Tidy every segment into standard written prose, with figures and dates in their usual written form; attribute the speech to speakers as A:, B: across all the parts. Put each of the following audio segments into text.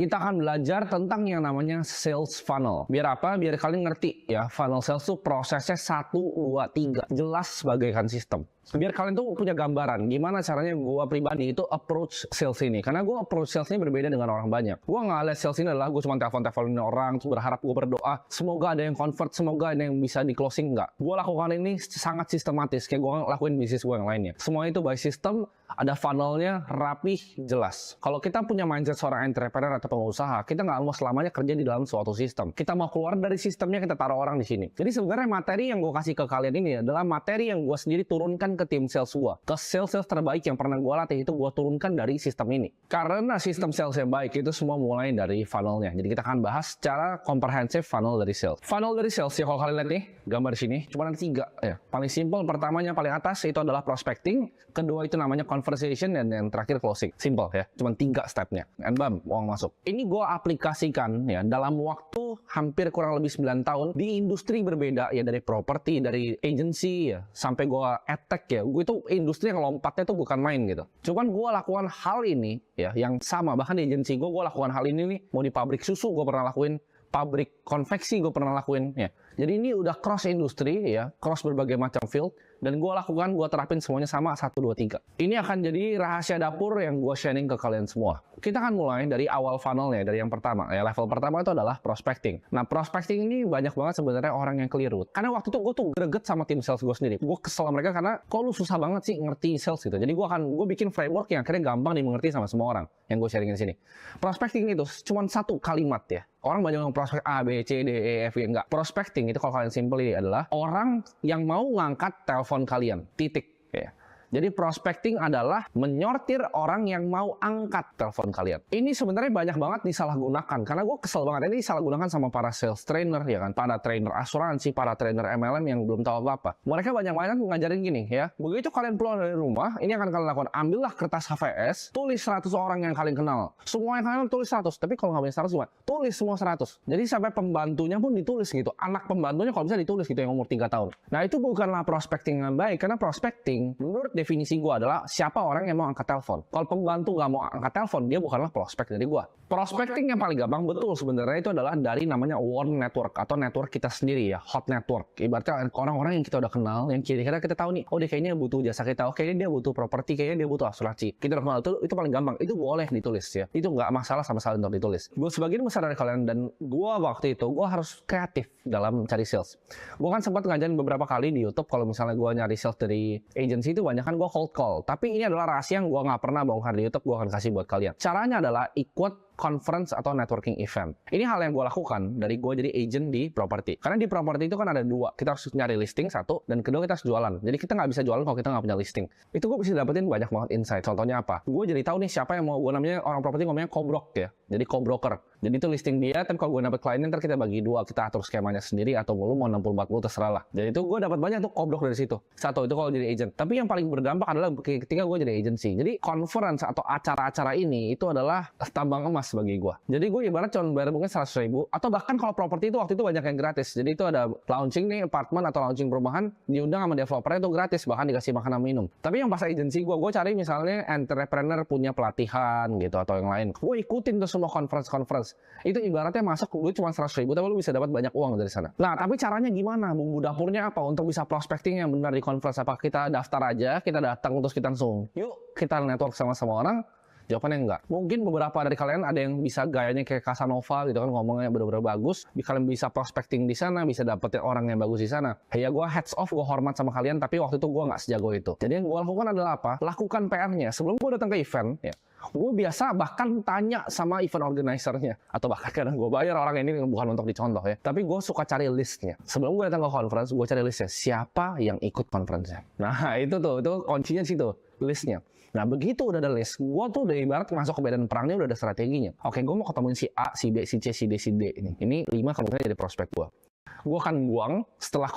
A: Kita akan belajar tentang yang namanya sales funnel. Biar apa? Biar kalian ngerti ya, funnel sales itu prosesnya 1, 2, 3. Jelas bagaikan sistem. Biar kalian tuh punya gambaran gimana caranya gue pribadi itu approach sales ini. Karena gue approach sales ini berbeda dengan orang banyak. Gue nggak lihat sales ini adalah gue cuma telepon-teleponin orang, terus berharap gue berdoa, semoga ada yang convert, semoga ada yang bisa di closing. Nggak. Gue lakukan ini sangat sistematis, kayak gue lakuin bisnis gue yang lainnya. Semua itu by system, ada funnelnya, rapih, jelas. Kalau kita punya mindset seorang entrepreneur atau pengusaha, kita nggak mau selamanya kerja di dalam suatu sistem. Kita mau keluar dari sistemnya, kita taruh orang di sini. Jadi sebenarnya materi yang gue kasih ke kalian ini adalah materi yang gue sendiri turunkan ke tim sales gue. Ke sales terbaik yang pernah gue latih itu gue turunkan dari sistem ini. Karena sistem sales yang baik itu semua mulai dari funnelnya. Jadi kita akan bahas secara komprehensif funnel dari sales. Funnel dari sales ya, kalau kalian lihat nih, gambar sini, cuma ada 3 ya. Paling simple, pertamanya paling atas itu adalah prospecting, kedua itu namanya conversation, dan yang terakhir closing. Simple ya, cuma 3 stepnya. And bam, uang masuk. Ini gue aplikasikan ya dalam waktu hampir kurang lebih 9 tahun di industri berbeda ya, dari properti, dari agency ya, sampai gue edtech ya. Gue itu industri yang lompatnya tuh bukan main gitu. Cuman gue lakukan hal ini ya, yang sama, bahkan di agency gue lakukan hal ini nih, mau di pabrik susu gue pernah lakuin, pabrik konveksi gue pernah lakuin ya. Jadi ini udah cross industri ya, cross berbagai macam field, dan gue lakukan, gue terapin semuanya sama 1, 2, 3. Ini akan jadi rahasia dapur yang gue sharing ke kalian semua. Kita akan mulai dari awal funnelnya, dari yang pertama ya. Level pertama itu adalah prospecting. Nah, prospecting ini banyak banget sebenarnya orang yang keliru. Karena waktu itu gue tuh greget sama tim sales gue sendiri. Gue kesel sama mereka karena kok lu susah banget sih ngerti sales gitu. Jadi gue bikin framework yang akhirnya gampang dimengerti sama semua orang yang gue sharingin di sini. Prospecting itu cuma 1 kalimat ya. Orang banyak yang prospek A, B, C, D, E, F, G. Enggak. Prospecting itu kalau kalian simpel adalah orang yang mau ngangkat telepon kalian. Titik. Ya. Jadi prospecting adalah menyortir orang yang mau angkat telepon kalian. Ini sebenarnya banyak banget disalahgunakan. Karena gue kesel banget. Ini disalahgunakan sama para sales trainer, ya kan? Para trainer asuransi, para trainer MLM yang belum tahu apa-apa. Mereka banyak-banyak ngajarin gini ya. Begitu kalian pulang dari rumah, ini akan kalian lakukan. Ambillah kertas HVS, tulis 100 orang yang kalian kenal. Semua yang kalian tulis 100. Tapi kalau nggak punya 100 gimana? Tulis semua 100. Jadi sampai pembantunya pun ditulis gitu. Anak pembantunya kalau bisa ditulis gitu yang umur 3 tahun. Nah itu bukanlah prospecting yang baik. Karena prospecting menurut definisi gue adalah siapa orang yang mau angkat telepon. Kalau pembantu nggak mau angkat telepon, dia bukanlah prospek dari gue. Prospecting yang paling gampang betul sebenarnya itu adalah dari namanya warm network atau network kita sendiri ya, hot network. Ibaratnya orang-orang yang kita udah kenal, yang kira-kira kita tahu nih, oh dia kayaknya butuh jasa kita, oh kayaknya dia butuh properti, kayaknya dia butuh asuransi. Kita udah kenal itu paling gampang. Itu boleh ditulis ya. Itu nggak masalah sama sekali untuk ditulis. Gue sebagian besar dari kalian dan gue waktu itu gue harus kreatif dalam cari sales. Gue kan sempat ngajarin beberapa kali di YouTube kalau misalnya gue nyari sales dari agency itu banyak kan gue cold call. Tapi ini adalah rahasia yang gue nggak pernah bongkar di YouTube, gue akan kasih buat kalian. Caranya adalah ikut conference atau networking event. Ini hal yang gue lakukan dari gue jadi agent di properti. Karena di properti itu kan ada 2. Kita harus nyari listing 1, dan kedua kita harus jualan. Jadi kita nggak bisa jualan kalau kita nggak punya listing. Itu gue bisa dapetin banyak banget insight. Contohnya apa? Gue jadi tahu nih siapa yang mau, gue namanya orang properti ngomongnya co-brok ya. Jadi co-broker. Jadi itu listing dia, tapi kalau gue dapet kliennya ntar kita bagi 2, kita atur skemanya sendiri atau lu mau 60-40 terserah lah. Jadi itu gue dapat banyak tuh co-brok dari situ. 1 itu kalau jadi agent. Tapi yang paling berdampak adalah ketika gue jadi agency. Jadi conference atau acara-acara ini itu adalah tambang emas bagi gue. Jadi gue ibarat cuma bayar mungkin 100.000 atau bahkan kalau properti itu waktu itu banyak yang gratis. Jadi itu ada launching nih apartemen atau launching perumahan, diundang sama developernya itu gratis, bahkan dikasih makanan minum. Tapi yang pas agency gue cari misalnya entrepreneur punya pelatihan gitu atau yang lain. Gue ikutin tuh semua conference. Itu ibaratnya masuk gue cuma 100.000 tapi lu bisa dapat banyak uang dari sana. Nah tapi caranya gimana? Bumbu dapurnya apa untuk bisa prospecting yang benar di conference? Apa kita daftar aja, kita datang terus kita langsung yuk kita network sama orang? Jawabannya enggak. Mungkin beberapa dari kalian ada yang bisa gayanya kayak Casanova gitu kan, ngomongnya bener-bener bagus. Kalian bisa prospecting di sana, bisa dapetin orang yang bagus di sana. Ya gue hats off, gue hormat sama kalian, tapi waktu itu gue nggak sejago itu. Jadi yang gue lakukan adalah apa? Lakukan PR-nya. Sebelum gue datang ke event, ya, gue biasa bahkan tanya sama event organizer-nya. Atau bahkan kadang gue bayar orang ini bukan untuk dicontoh ya. Tapi gue suka cari listnya. Sebelum gue datang ke conference, gue cari listnya. Siapa yang ikut conference-nya. Nah itu kuncinya situ. Listnya. Nah begitu udah ada list, gue tuh udah ibarat masuk ke medan perangnya udah ada strateginya. Oke, gue mau ketemuin si A, si B, si C, si D, si D ini 5 kemungkinan jadi prospek gue. Gue akan buang setelah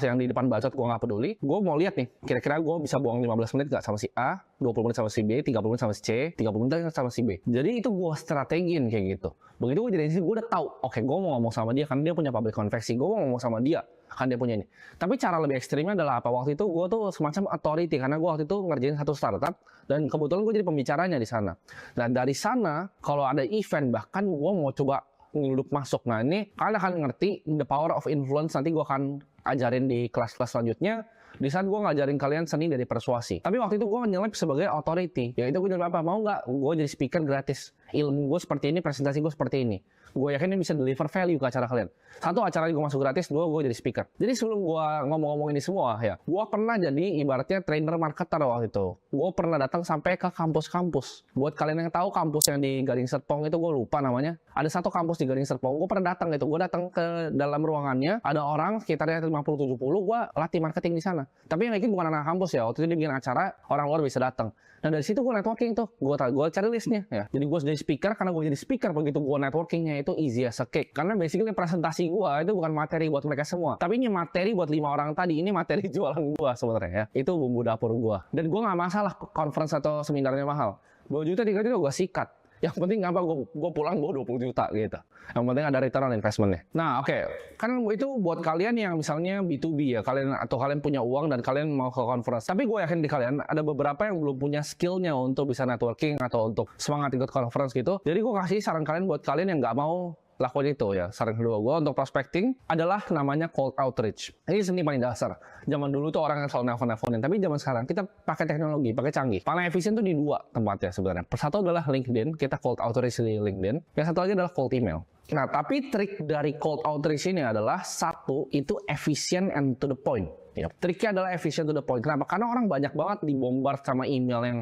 A: yang di depan bacot gue nggak peduli. Gue mau lihat nih, kira-kira gue bisa buang 15 menit gak sama si A, 20 menit sama si B, 30 menit sama si C, 30 menit sama si B. Jadi itu gue strategiin kayak gitu. Begitu gue jadi gue udah tahu, oke gue mau ngomong sama dia karena dia punya pabrik konveksi. Gue mau ngomong sama dia kan dia punya ini. Tapi cara lebih ekstrimnya adalah apa? Waktu itu gue tuh semacam authority karena gue waktu itu ngerjain satu startup dan kebetulan gue jadi pembicaranya di sana. Nah dari sana kalau ada event bahkan gue mau coba nyelundup masuk. Nah ini kalian akan ngerti the power of influence, nanti gue akan ajarin di kelas-kelas selanjutnya. Di saat gue ngajarin kalian seni dari persuasi. Tapi waktu itu gue nyelip sebagai authority. Yaitu gue nyelip apa? Mau nggak gue jadi speaker gratis? Ilmu gue seperti ini, presentasi gue seperti ini. Gue yakin ini bisa deliver value ke acara kalian. Satu, acara gue masuk gratis. Dua, gue jadi speaker. Jadi sebelum gue ngomong-ngomong ini semua ya, gue pernah jadi ibaratnya trainer marketer waktu itu. Gue pernah datang sampai ke kampus-kampus. Buat kalian yang tahu kampus yang di Gading Serpong itu gue lupa namanya. Ada satu kampus di Gading Serpong. Gue pernah datang itu. Gue datang ke dalam ruangannya. Ada orang sekitarnya 50-70. Gue latih marketing di sana. Tapi yang bikin bukan anak kampus ya. Waktu itu dia bikin acara, orang luar bisa datang. Nah dari situ gue networking tuh, gue cari listnya ya. Jadi gue jadi speaker, karena gue jadi speaker begitu gue networkingnya itu easy as a cake. Karena basically presentasi gue itu bukan materi buat mereka semua, tapi ini materi buat 5 orang tadi, ini materi jualan gue sebenarnya ya. Itu bumbu dapur gue. Dan gue nggak masalah conference atau seminarnya mahal. 2 juta 3 juta gue sikat. Yang penting apa, gue pulang bawa 20 juta gitu. Yang penting ada return on investment-nya. Nah oke, kan itu buat kalian yang misalnya B2B ya, kalian punya uang dan kalian mau ke conference. Tapi gue yakin di kalian ada beberapa yang belum punya skill-nya untuk bisa networking atau untuk semangat ikut conference gitu. Jadi gue kasih saran kalian buat kalian yang nggak mau lakuin itu ya. Saran kedua gue untuk prospecting adalah namanya cold outreach. Ini seni paling dasar. Zaman dulu tuh orang yang selalu nelfon-nelfonin, tapi zaman sekarang kita pakai teknologi, pakai canggih. Paling efisien tuh di 2 tempatnya sebenarnya. Satu adalah LinkedIn, kita cold outreach di LinkedIn. Yang satu lagi adalah cold email. Nah, tapi trik dari cold outreach ini adalah satu, itu efisien and to the point. Ya, triknya adalah efisien to the point. Kenapa? Karena orang banyak banget dibombard sama email yang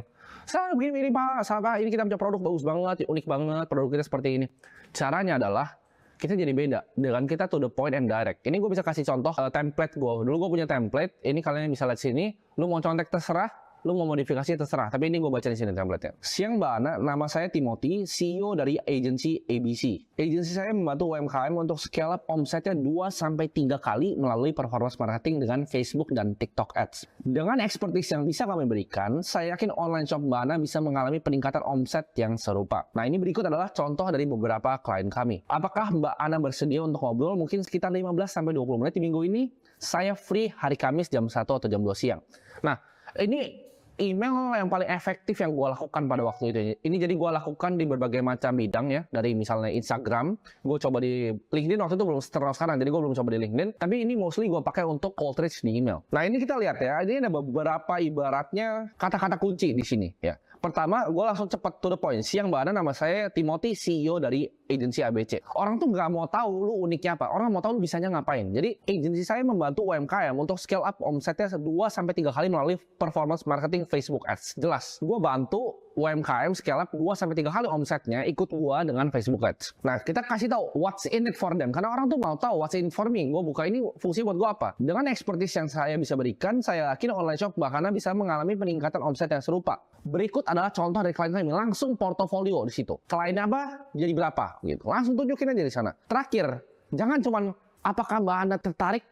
A: begini Pak, sama ini kita punya produk bagus banget, unik banget, produk kita seperti ini. Caranya adalah kita jadi beda dengan kita to the point and direct. Ini gue bisa kasih contoh template gue. Dulu gue punya template, ini kalian bisa lihat sini. Lu mau contek terserah, lu mau modifikasi terserah. Tapi ini gue baca di sini template-nya. Siang Mbak Ana, nama saya Timothy, CEO dari agency ABC. Agensi saya membantu UMKM untuk scale up omsetnya 2-3 kali melalui performance marketing dengan Facebook dan TikTok Ads. Dengan expertise yang bisa kami berikan, saya yakin online shop Mbak Ana bisa mengalami peningkatan omset yang serupa. Nah ini berikut adalah contoh dari beberapa klien kami. Apakah Mbak Ana bersedia untuk ngobrol mungkin sekitar 15-20 menit di minggu ini? Saya free hari Kamis jam 1 atau jam 2 siang. Nah ini email yang paling efektif yang gue lakukan pada waktu itu. Ini jadi gue lakukan di berbagai macam bidang ya. Dari misalnya Instagram, gue coba di LinkedIn waktu itu belum terkenal sekarang, jadi gue belum coba di LinkedIn. Tapi ini mostly gue pakai untuk cold reach di email. Nah ini kita lihat ya, ini ada beberapa ibaratnya kata-kata kunci di sini ya. Pertama, gue langsung cepat to the point. Siang Mbak Ana, nama saya Timothy, CEO dari agensi ABC. Orang tuh nggak mau tahu lu uniknya apa. Orang mau tahu lu bisanya ngapain. Jadi, agensi saya membantu UMKM untuk scale up omsetnya 2-3 kali melalui performance marketing Facebook Ads. Jelas, gue bantu UMKM scale up 2-3 kali omsetnya ikut gua dengan Facebook Ads. Nah, kita kasih tahu what's in it for them. Karena orang tuh mau tahu what's in for me. Gua buka ini fungsi buat gua apa. Dengan expertise yang saya bisa berikan, saya yakin online shop bahkan bisa mengalami peningkatan omset yang serupa. Berikut adalah contoh dari klien kami. Langsung portofolio di situ. Kliennya apa? Jadi berapa? Gitu. Langsung tunjukin aja di sana. Terakhir, jangan cuman apakah Mbak Anda tertarik?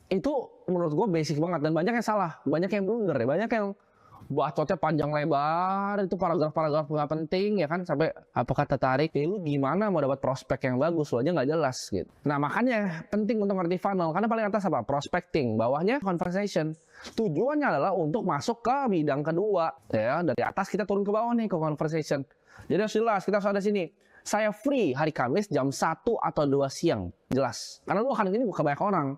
A: Itu menurut gua basic banget dan banyak yang salah. Banyak yang blunder ya. Banyak yang bacotnya panjang lebar, itu paragraf-paragraf nggak penting ya kan, sampai apakah tertarik, lu gimana mau dapat prospek yang bagus, lu aja nggak jelas gitu. Nah makanya penting untuk ngerti funnel, karena paling atas apa? Prospecting, bawahnya conversation. Tujuannya adalah untuk masuk ke bidang kedua ya, dari atas kita turun ke bawah nih ke conversation. Jadi harus jelas, kita harus ada sini. Saya free hari Kamis jam 1 atau 2 siang, jelas. Karena lu akan ini ke banyak orang.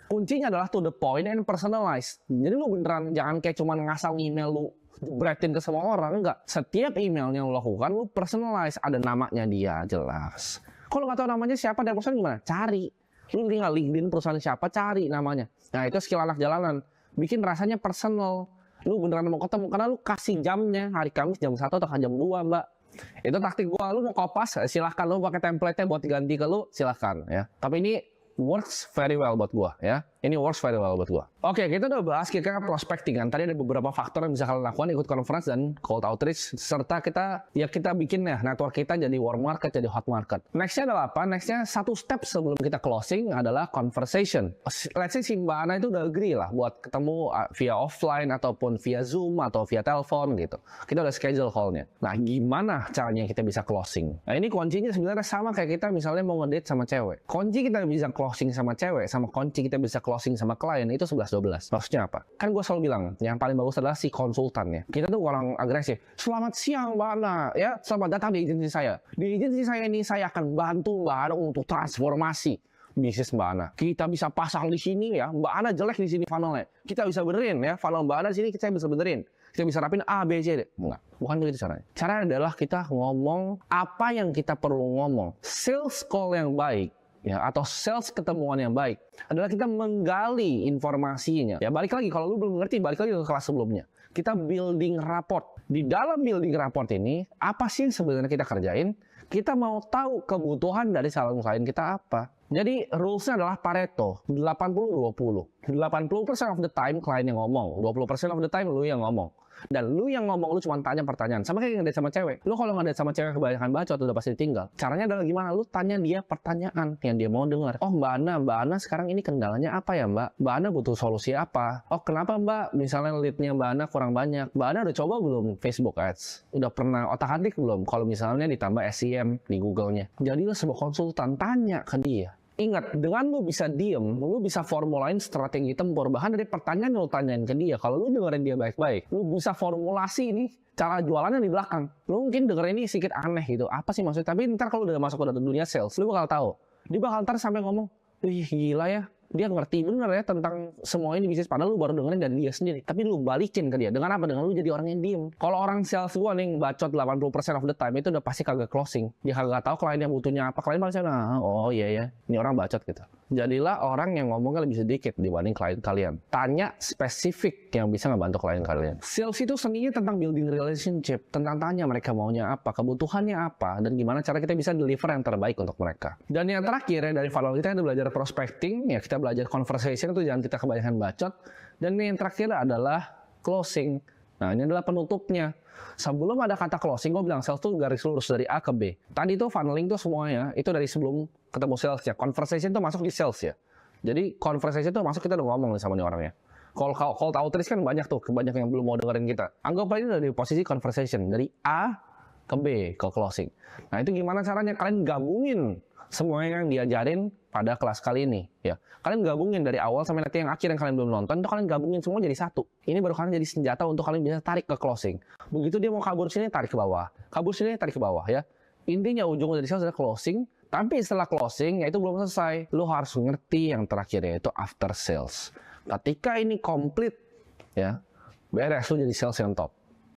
A: Kuncinya adalah to the point and personalized. Jadi lu beneran jangan kayak cuman ngasal email lu jebretin ke semua orang, enggak. Setiap emailnya lu lakukan, lu personalized, ada namanya dia, jelas. Kalau nggak tahu namanya siapa dan perusahaan gimana? Cari. Lu tinggal LinkedIn perusahaan siapa, cari namanya. Nah itu skill anak jalanan. Bikin rasanya personal. Lu beneran mau ketemu, karena lu kasih jamnya, hari Kamis jam 1 atau jam 2 mbak. Itu taktik gua, lu mau kopas, silahkan. Lu pakai template-nya buat diganti ke lu, silahkan ya. Tapi ini works very well buat gua ya. Ini works very well buat gua. Oke, kita udah bahas kira-kira prospecting kan. Tadi ada beberapa faktor yang bisa kalian lakukan, ikut conference dan cold outreach, serta kita bikin ya network kita jadi warm market, jadi hot market. Nextnya adalah apa? Nextnya satu step sebelum kita closing adalah conversation. Let's say si Mbak Ana itu udah agree lah buat ketemu via offline ataupun via Zoom atau via telepon gitu. Kita udah schedule call-nya. Nah, gimana caranya kita bisa closing? Nah, ini kuncinya sebenarnya sama kayak kita misalnya mau ngedate sama cewek. Kunci kita bisa closing sama cewek, sama kunci kita bisa closing sama klien itu 11-12. Maksudnya apa? Kan gue selalu bilang, yang paling bagus adalah si konsultan ya. Kita tuh orang agresif. Selamat siang Mbak Ana, ya. Selamat datang di agensi saya. Di agensi saya ini saya akan bantu Mbak Ana untuk transformasi bisnis Mbak Ana. Kita bisa pasang di sini ya. Mbak Ana jelek di sini funnelnya. Kita bisa benerin ya. Funnel Mbak Ana di sini kita bisa benerin. Kita bisa rapin A, B, C, D. Enggak. Bukan begitu caranya. Caranya adalah kita ngomong apa yang kita perlu ngomong. Sales call yang baik, ya, atau sales ketemuan yang baik adalah kita menggali informasinya. Ya, balik lagi, kalau lu belum mengerti, balik lagi ke kelas sebelumnya. Kita building rapport. Di dalam building rapport ini, apa sih yang sebenarnya kita kerjain? Kita mau tahu kebutuhan dari calon klien kita apa. Jadi rules-nya adalah Pareto, 80-20. 80% of the time klien yang ngomong, 20% of the time lu yang ngomong. Dan lu yang ngomong, lu cuma tanya pertanyaan. Sama kayak ngedate sama cewek. Lu kalau ngedate sama cewek kebanyakan bacot udah pasti ditinggal. Caranya adalah gimana? Lu tanya dia pertanyaan yang dia mau dengar. Oh Mbak Ana sekarang ini kendalanya apa ya Mbak? Mbak Ana butuh solusi apa? Oh kenapa Mbak? Misalnya lead-nya Mbak Ana kurang banyak. Mbak Ana udah coba belum Facebook Ads? Udah pernah otak-atik belum? Kalau misalnya ditambah SEM di Google-nya. Jadilah sebuah konsultan, tanya ke dia. Ingat, dengan lu bisa diem, lu bisa formulain strategi tempur. Bahkan dari pertanyaan yang lu tanyain ke dia, kalau lu dengerin dia baik-baik, lu bisa formulasi nih cara jualannya di belakang. Lu mungkin dengerin ini sedikit aneh gitu, apa sih maksudnya? Tapi ntar kalau udah masuk ke dunia sales, lu bakal tahu. Dia bakal ntar sampai ngomong, wih gila ya, dia ngerti bener ya tentang semua ini bisnis. Padahal lu baru dengerin dari dia sendiri. Tapi lu balikin ke dia. Dengan apa? Dengan lu jadi orang yang diem. Kalau orang sales gua nih bacot 80% of the time itu udah pasti kagak closing. Dia kagak tahu klien yang butuhnya apa. Klien paling nah, oh iya ya, ini orang bacot gitu. Jadilah orang yang ngomongnya lebih sedikit dibanding klien kalian. Tanya spesifik yang bisa ngebantu klien kalian. Sales itu seninya tentang building relationship, tentang tanya mereka maunya apa, kebutuhannya apa, dan gimana cara kita bisa deliver yang terbaik untuk mereka. Dan yang terakhir ya, dari funnel kita belajar prospecting, ya kita belajar conversation, itu jangan kita kebanyakan bacot. Dan yang terakhir adalah closing. Nah ini adalah penutupnya. Sebelum ada kata closing, gue bilang sales itu garis lurus dari A ke B. Tadi itu funneling tuh semuanya, itu dari sebelum ketemu sales ya. Conversation tuh masuk di sales ya. Jadi conversation tuh masuk, kita udah ngomong nih sama nih orangnya. Call to outreach kan banyak tuh, banyak yang belum mau dengerin kita. Anggap aja dari posisi conversation, dari A ke B ke closing. Nah itu gimana caranya? Kalian gabungin semua yang diajarin pada kelas kali ini ya. Kalian gabungin dari awal sampai nanti yang akhir yang kalian belum nonton, itu kalian gabungin semua jadi satu. Ini baru kalian jadi senjata untuk kalian bisa tarik ke closing. Begitu dia mau kabur sini, tarik ke bawah. Kabur sini, tarik ke bawah ya. Intinya ujung dari sales adalah closing. Tapi setelah closing, ya itu belum selesai. Lu harus ngerti yang terakhir, yaitu after sales. Ketika ini komplit ya, beres, lu jadi sales yang top.